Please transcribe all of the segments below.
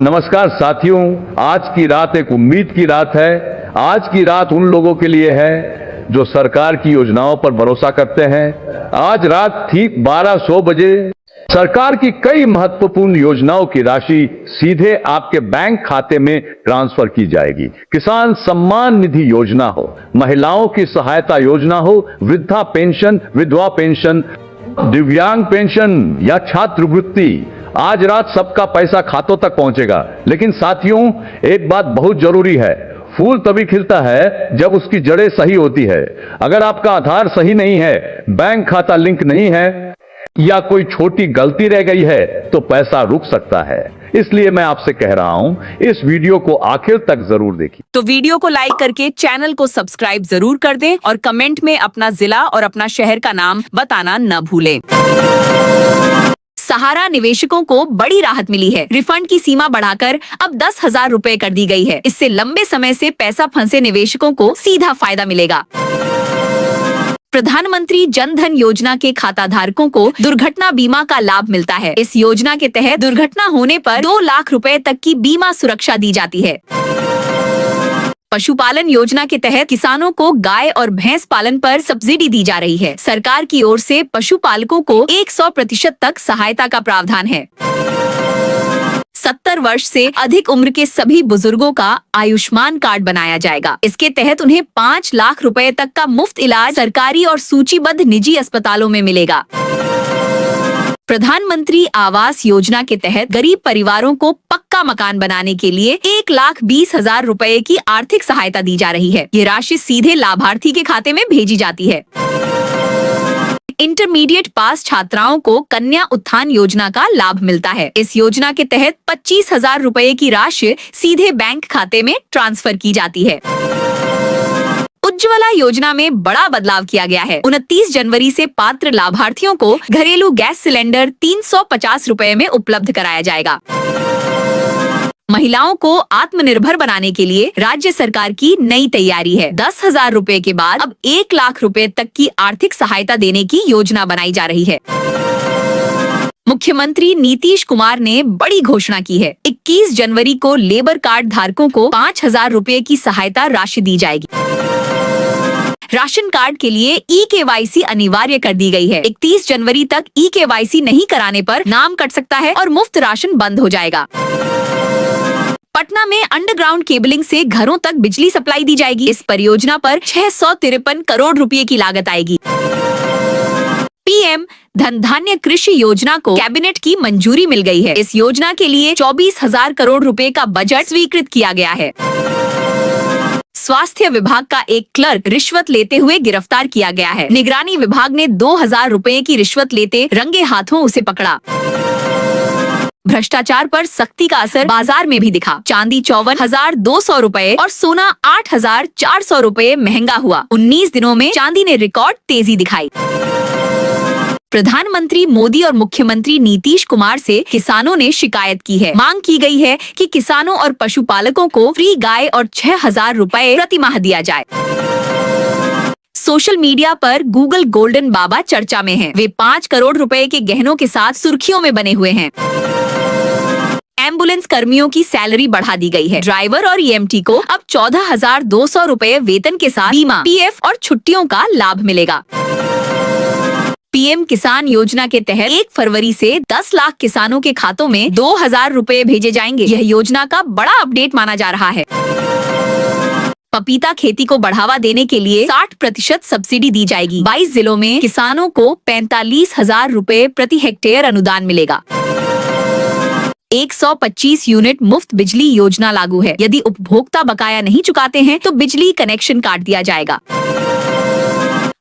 नमस्कार साथियों, आज की रात एक उम्मीद की रात है। आज की रात उन लोगों के लिए है जो सरकार की योजनाओं पर भरोसा करते हैं। आज रात ठीक 12:00 बजे सरकार की कई महत्वपूर्ण योजनाओं की राशि सीधे आपके बैंक खाते में ट्रांसफर की जाएगी। किसान सम्मान निधि योजना हो, महिलाओं की सहायता योजना हो, वृद्धा पेंशन, विधवा पेंशन, दिव्यांग पेंशन या छात्रवृत्ति, आज रात सबका पैसा खातों तक पहुंचेगा। लेकिन साथियों, एक बात बहुत जरूरी है, फूल तभी खिलता है जब उसकी जड़ें सही होती है। अगर आपका आधार सही नहीं है, बैंक खाता लिंक नहीं है या कोई छोटी गलती रह गई है तो पैसा रुक सकता है। इसलिए मैं आपसे कह रहा हूं, इस वीडियो को आखिर तक जरूर देखिए। तो वीडियो को लाइक करके चैनल को सब्सक्राइब जरूर कर दें और कमेंट में अपना जिला और अपना शहर का नाम बताना न भूलें। सहारा निवेशकों को बड़ी राहत मिली है। रिफंड की सीमा बढ़ाकर अब 10,000 रुपए कर दी गई है। इससे लंबे समय से पैसा फंसे निवेशकों को सीधा फायदा मिलेगा। प्रधानमंत्री जन धन योजना के खाता धारकों को दुर्घटना बीमा का लाभ मिलता है। इस योजना के तहत दुर्घटना होने पर 2 लाख रुपए तक की बीमा सुरक्षा दी जाती है। पशुपालन योजना के तहत किसानों को गाय और भैंस पालन पर सब्सिडी दी जा रही है। सरकार की ओर से पशुपालकों को 100% तक सहायता का प्रावधान है। 70 वर्ष से अधिक उम्र के सभी बुजुर्गों का आयुष्मान कार्ड बनाया जाएगा। इसके तहत उन्हें 5 लाख रुपए तक का मुफ्त इलाज सरकारी और सूचीबद्ध निजी अस्पतालों में मिलेगा। प्रधानमंत्री आवास योजना के तहत गरीब परिवारों को पक्का मकान बनाने के लिए 1,20,000 रुपए की आर्थिक सहायता दी जा रही है। ये राशि सीधे लाभार्थी के खाते में भेजी जाती है। इंटरमीडिएट पास छात्राओं को कन्या उत्थान योजना का लाभ मिलता है। इस योजना के तहत 25,000 रुपए की राशि सीधे बैंक खाते में ट्रांसफर की जाती है। उज्ज्वला योजना में बड़ा बदलाव किया गया है। 29 जनवरी से पात्र लाभार्थियों को घरेलू गैस सिलेंडर 350 रुपए में उपलब्ध कराया जाएगा। महिलाओं को आत्मनिर्भर बनाने के लिए राज्य सरकार की नई तैयारी है। 10,000 रुपए के बाद अब 1 लाख रुपए तक की आर्थिक सहायता देने की योजना बनाई जा रही है। मुख्यमंत्री नीतीश कुमार ने बड़ी घोषणा की है। 21 जनवरी को लेबर कार्ड धारकों को 5,000 रुपए की सहायता राशि दी जाएगी। राशन कार्ड के लिए eKYC अनिवार्य कर दी गई है। 31 जनवरी तक eKYC नहीं कराने पर नाम कट सकता है और मुफ्त राशन बंद हो जाएगा। पटना में अंडरग्राउंड केबलिंग से घरों तक बिजली सप्लाई दी जाएगी। इस परियोजना पर 653 करोड़ रुपए की लागत आएगी। पीएम धन धान्य कृषि योजना को कैबिनेट की मंजूरी मिल गई है। इस योजना के लिए 24,000 करोड़ रुपए का बजट स्वीकृत किया गया है। स्वास्थ्य विभाग का एक क्लर्क रिश्वत लेते हुए गिरफ्तार किया गया है। निगरानी विभाग ने 2,000 रुपए की रिश्वत लेते रंगे हाथों उसे पकड़ा। भ्रष्टाचार पर सख्ती का असर बाजार में भी दिखा। चांदी 54,200 रुपए और सोना 8,400 रुपए महंगा हुआ। 19 दिनों में चांदी ने रिकॉर्ड तेजी दिखाई। प्रधानमंत्री मोदी और मुख्यमंत्री नीतीश कुमार से किसानों ने शिकायत की है। मांग की गई है कि किसानों और पशुपालकों को फ्री गाय और 6,000 रुपए प्रति माह दिया जाए। सोशल मीडिया पर गूगल गोल्डन बाबा चर्चा में हैं। वे 5 करोड़ रुपए के गहनों के साथ सुर्खियों में बने हुए हैं। एम्बुलेंस कर्मियों की सैलरी बढ़ा दी गई है। ड्राइवर और ईएमटी को अब 14,200 रुपए वेतन के साथ बीमा, पीएफ और छुट्टियों का लाभ मिलेगा। पीएम किसान योजना के तहत 1 फरवरी से 10 लाख किसानों के खातों में 2,000 रुपए भेजे जाएंगे। यह योजना का बड़ा अपडेट माना जा रहा है। पपीता खेती को बढ़ावा देने के लिए 60% सब्सिडी दी जाएगी। 22 जिलों में किसानों को 45,000 रुपए प्रति हेक्टेयर अनुदान मिलेगा। 125 यूनिट मुफ्त बिजली योजना लागू है। यदि उपभोक्ता बकाया नहीं चुकाते हैं तो बिजली कनेक्शन काट दिया जाएगा।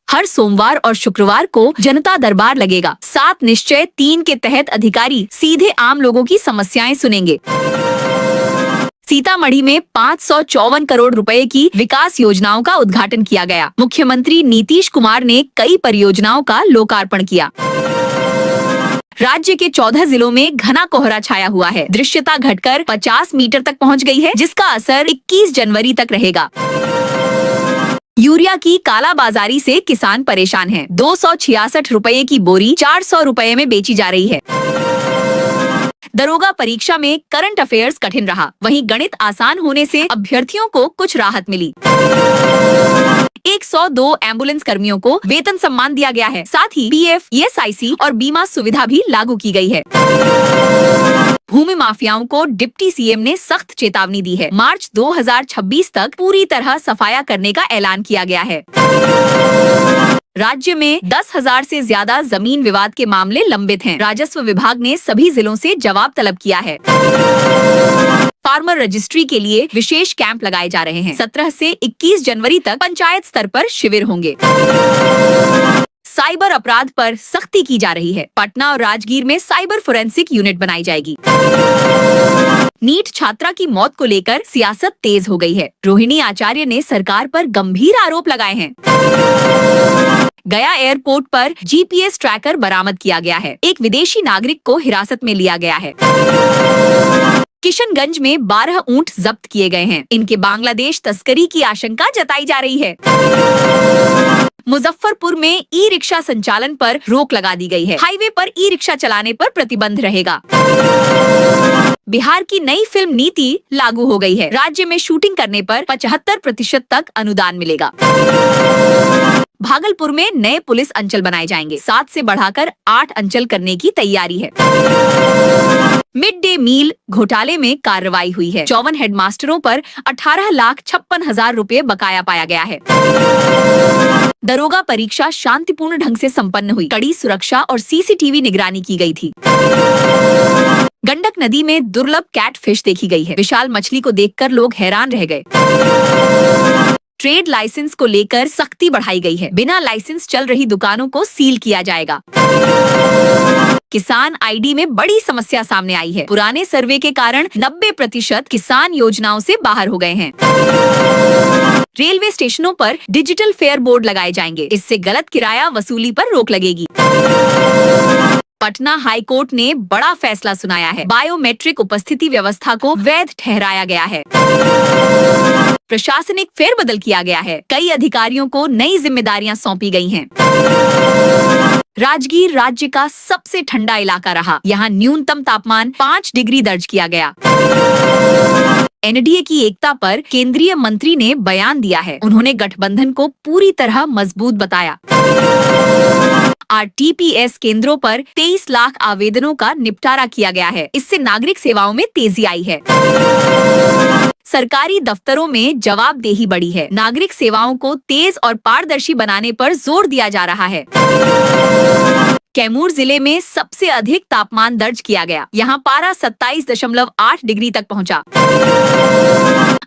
हर सोमवार और शुक्रवार को जनता दरबार लगेगा। 7 निश्चय 3 के तहत अधिकारी सीधे आम लोगों की समस्याएं सुनेंगे। सीतामढ़ी में 554 करोड़ रुपए की विकास योजनाओं का उद्घाटन किया गया। मुख्यमंत्री नीतीश कुमार ने कई परियोजनाओं का लोकार्पण किया। राज्य के 14 जिलों में घना कोहरा छाया हुआ है। दृश्यता घटकर 50 मीटर तक पहुंच गई है, जिसका असर 21 जनवरी तक रहेगा। यूरिया की कालाबाजारी से किसान परेशान हैं। 266 रुपए की बोरी 400 रुपए में बेची जा रही है। दरोगा परीक्षा में करंट अफेयर्स कठिन रहा, वहीं गणित आसान होने से अभ्यर्थियों को कुछ राहत मिली। 102 एम्बुलेंस कर्मियों को वेतन सम्मान दिया गया है। साथ ही पीएफ, ईएसआईसी और बीमा सुविधा भी लागू की गई है। भूमि माफियाओं को डिप्टी सीएम ने सख्त चेतावनी दी है। मार्च 2026 तक पूरी तरह सफाया करने का ऐलान किया गया है। राज्य में 10,000 से ज्यादा जमीन विवाद के मामले लंबित हैं। राजस्व विभाग ने सभी जिलों से जवाब तलब किया है। फार्मर रजिस्ट्री के लिए विशेष कैंप लगाए जा रहे हैं। 17 से 21 जनवरी तक पंचायत स्तर पर शिविर होंगे। साइबर अपराध पर सख्ती की जा रही है। पटना और राजगीर में साइबर फोरेंसिक यूनिट बनाई जाएगी। नीट छात्रा की मौत को लेकर सियासत तेज हो गई है। रोहिणी आचार्य ने सरकार पर गंभीर आरोप लगाए हैं। गया एयरपोर्ट पर जीपीएस ट्रैकर बरामद किया गया है। एक विदेशी नागरिक को हिरासत में लिया गया है। किशनगंज में 12 ऊंट जब्त किए गए हैं। इनके बांग्लादेश तस्करी की आशंका जताई जा रही है। मुजफ्फरपुर में ई रिक्शा संचालन पर रोक लगा दी गई है। हाईवे पर ई रिक्शा चलाने पर प्रतिबंध रहेगा। बिहार की नई फिल्म नीति लागू हो गई है। राज्य में शूटिंग करने पर 75% तक अनुदान मिलेगा। भागलपुर में नए पुलिस अंचल बनाए जाएंगे। 7 से बढ़ाकर 8 अंचल करने की तैयारी है। मिड डे मील घोटाले में कार्रवाई हुई है। 54 हेडमास्टरों पर 18,56,000 रुपए बकाया पाया गया है। दरोगा परीक्षा शांतिपूर्ण ढंग से संपन्न हुई। कड़ी सुरक्षा और सीसीटीवी निगरानी की गई थी। गंडक नदी में दुर्लभ कैटफिश देखी गई है। विशाल मछली को देखकर लोग हैरान रह गए। ट्रेड लाइसेंस को लेकर सख्ती बढ़ाई गई है। बिना लाइसेंस चल रही दुकानों को सील किया जाएगा। किसान आईडी में बड़ी समस्या सामने आई है। पुराने सर्वे के कारण 90% किसान योजनाओं से बाहर हो गए हैं। रेलवे स्टेशनों पर डिजिटल फेयर बोर्ड लगाए जाएंगे। इससे गलत किराया वसूली पर रोक लगेगी। पटना हाई कोर्ट ने बड़ा फैसला सुनाया है। बायोमेट्रिक उपस्थिति व्यवस्था को वैध ठहराया गया है। प्रशासनिक फेरबदल किया गया है। कई अधिकारियों को नई जिम्मेदारियां सौंपी गई हैं। राजगीर राज्य का सबसे ठंडा इलाका रहा। यहाँ न्यूनतम तापमान 5 डिग्री दर्ज किया गया। एनडीए की एकता पर केंद्रीय मंत्री ने बयान दिया है। उन्होंने गठबंधन को पूरी तरह मजबूत बताया। आरटीपीएस केंद्रों पर 23 लाख आवेदनों का निपटारा किया गया है। इससे नागरिक सेवाओं में तेजी आई है। सरकारी दफ्तरों में जवाबदेही बढ़ी है। नागरिक सेवाओं को तेज और पारदर्शी बनाने पर जोर दिया जा रहा है। कैमूर जिले में सबसे अधिक तापमान दर्ज किया गया। यहाँ पारा 27.8 डिग्री तक पहुँचा।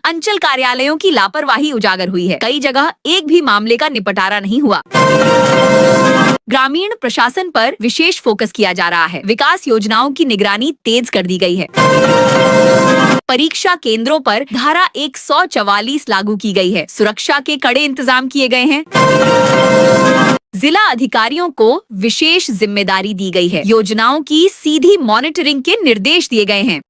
अंचल कार्यालयों की लापरवाही उजागर हुई है। कई जगह एक भी मामले का निपटारा नहीं हुआ। ग्रामीण प्रशासन पर विशेष फोकस किया जा रहा है। विकास योजनाओं की निगरानी तेज कर दी गई है। परीक्षा केंद्रों पर धारा 144 लागू की गई है। सुरक्षा के कड़े इंतजाम किए गए हैं। जिला अधिकारियों को विशेष जिम्मेदारी दी गई है। योजनाओं की सीधी मॉनिटरिंग के निर्देश दिए गए हैं।